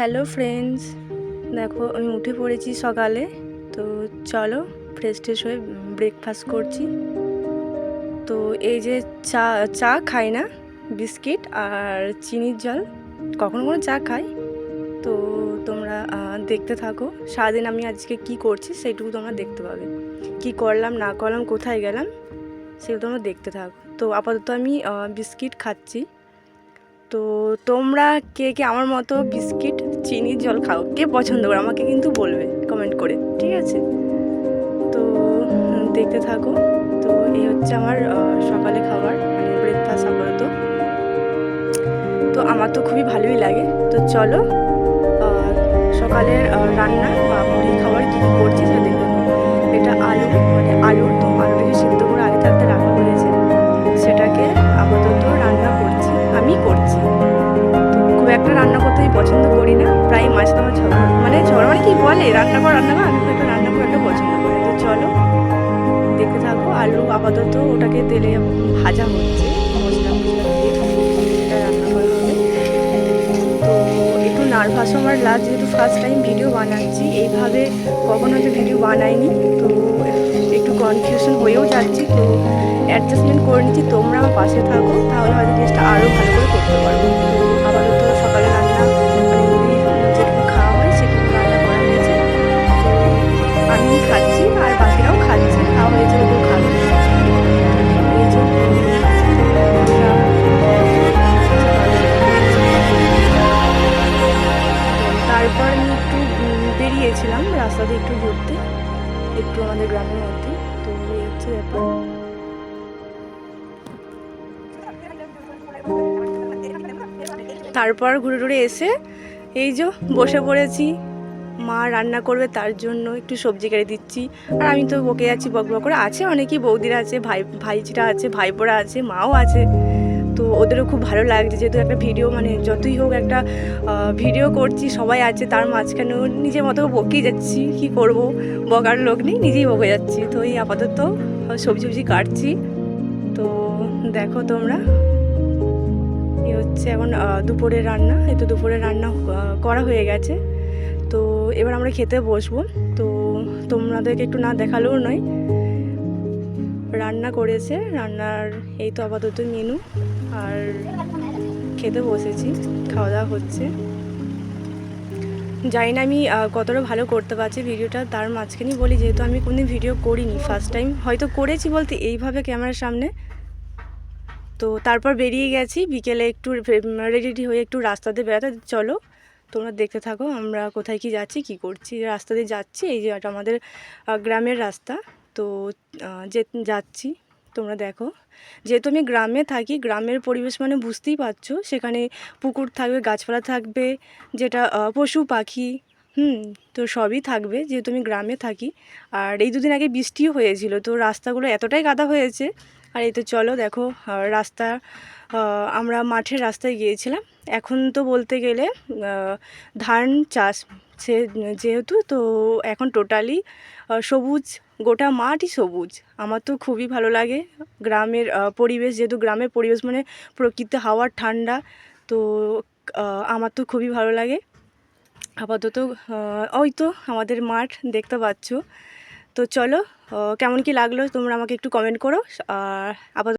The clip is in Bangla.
হ্যালো ফ্রেন্ডস, দেখো আমি উঠে পড়েছি সকালে। তো চলো ফ্রেশ ট্রেশ হয়ে ব্রেকফাস্ট করছি। তো এই যে চা চা খাই না, বিস্কিট আর চিনির জল, কখনো কোনো চা খাই। তো তোমরা দেখতে থাকো সারাদিন আমি আজকে কি করছি সেইটুকু তোমরা দেখতে পাবে, কি করলাম না করলাম, কোথায় গেলাম সেগুলো তোমরা দেখতে থাকো। তো আপাতত আমি বিস্কিট খাচ্ছি। তো তোমরা কে কে আমার মতো বিস্কিট চিনির জল খাও, কে পছন্দ করো আমাকে কিন্তু বলবে কমেন্ট করে, ঠিক আছে? তো দেখতে থাকো। তো এই হচ্ছে আমার সকালে খাবার, মানে ব্রেকফাস্ট আপাতত। তো আমার তো খুবই ভালোই লাগে। তো চলো সকালের রান্না বা মুড়ি খাবার কী কী করছি সেটা দেখতে থাকো। এটা আলু, মানে আলুটাকে সিদ্ধ করে আগে থাকতে রাখা হয়েছে, সেটাকে আপাতত রান্না করছি, আমি করছি। তো খুব একটা রান্না করতে আমি পছন্দ করি না, প্রায় মাঝে আমার ঝগড়া, মানে কি বলে রান্না কর আমি খুব একটা রান্না করে একটা পছন্দ করি। তো চলো দেখতে থাকো। আলু আপাতত ওটাকে তেলে ভাজা হচ্ছে, মশলা দিয়ে এটা রান্না করা হবে। তো একটু নার্ভাসও আমার লাগছে, যেহেতু ফার্স্ট টাইম ভিডিও বানাচ্ছি, এইভাবে কখনো হয়তো ভিডিও বানাইনি। তো একটু কনফিউশন হয়েও যাচ্ছি, তো অ্যাডজাস্টমেন্ট করে নিচ্ছি। তোমরা আমার পাশে থাকো, তাহলে হয়তো জিনিসটা আরও ভালো করে করতে পারবো। তো আপাতত সকালে রান্না, মানে মুড়ি যেটুকু খাওয়া হয় সেটুকু রান্না করা হয়েছে। তো আমি খাচ্ছি আর বাকিরাও খাচ্ছে, খাওয়া হয়েছে, ওকেও খাবে। এই যে আমরা তারপর আমি একটু বেরিয়েছিলাম রাস্তা দিয়ে একটু ঘুরতে, একটু আমাদের গ্রামের মধ্যে। তো এই হচ্ছে ব্যাপার। তারপর ঘুরে টুরে এসে এই যে বসে পড়েছি, মা রান্না করবে তার জন্য একটু সবজি কেটে দিচ্ছি। আর আমি তো বকে যাচ্ছি বক বক করে। আছে অনেকেই, বৌদিরা আছে, ভাইজিরা আছে, ভাইপোরা আছে, মাও আছে। তো ওদেরও খুব ভালো লাগছে, যেহেতু একটা ভিডিও, মানে যতই হোক একটা ভিডিও করছি, সবাই আছে, তার মাঝখানেও নিজের মতো বকেই যাচ্ছি। কি করব, বকার লোক নেই, নিজেই বকে যাচ্ছি। তো এই আপাতত সবজি কাটছি। তো দেখো তোমরা, এই হচ্ছে এখন দুপুরের রান্না। এই তো দুপুরের রান্না করা হয়ে গেছে। তো এবার আমরা খেতে বসবো। তো তোমাদেরকে একটু না দেখালেও নয়, রান্না করেছে, রান্নার এই তো আপাতত মেনু। আর খেতে বসেছি, খাওয়া দাওয়া হচ্ছে। জানি না আমি কতটা ভালো করতে পারছি ভিডিওটা, তার মাঝখানেই বলি, যেহেতু আমি কোনোদিন ভিডিও করিনি, ফার্স্ট টাইম হয়তো করেছি বলতে এইভাবে ক্যামেরার সামনে। তো তারপর বেরিয়ে গেছি বিকেলে, একটু রেডি হয়ে একটু রাস্তা দিয়ে বেড়াতে। চলো তোমরা দেখতে থাকো আমরা কোথায় কি যাচ্ছি, কি করছি। রাস্তা দিয়ে যাচ্ছি, এই যে এটা আমাদের গ্রামের রাস্তা। তো যাচ্ছি, তোমরা দেখো। যেহেতু আমি গ্রামে থাকি, গ্রামের পরিবেশ মানে বুঝতেই পারছো, সেখানে পুকুর থাকবে, গাছপালা থাকবে, যেটা পশু পাখি, তো সবই থাকবে, যেহেতু আমি গ্রামে থাকি। আর এই দুদিন আগে বৃষ্টিও হয়েছিল, তো রাস্তাগুলো এতটাই কাদা হয়েছে। আর এই তো চলো দেখো রাস্তা, আমরা মাঠের রাস্তায় গিয়েছিলাম। এখন তো বলতে গেলে ধান চাষ, সে যেহেতু, তো এখন টোটালি সবুজ, গোটা মাঠই সবুজ। আমার তো খুবই ভালো লাগে গ্রামের পরিবেশ, যেহেতু গ্রামের পরিবেশ মানে প্রকৃতি, হাওয়া ঠান্ডা। তো আমার তো খুবই ভালো লাগে। আপাতত ওই তো আমাদের মাঠ দেখতে পাচ্ছ। তো চলো কেমন কি লাগলো তোমরা আমাকে একটু কমেন্ট করো। আর আপাতত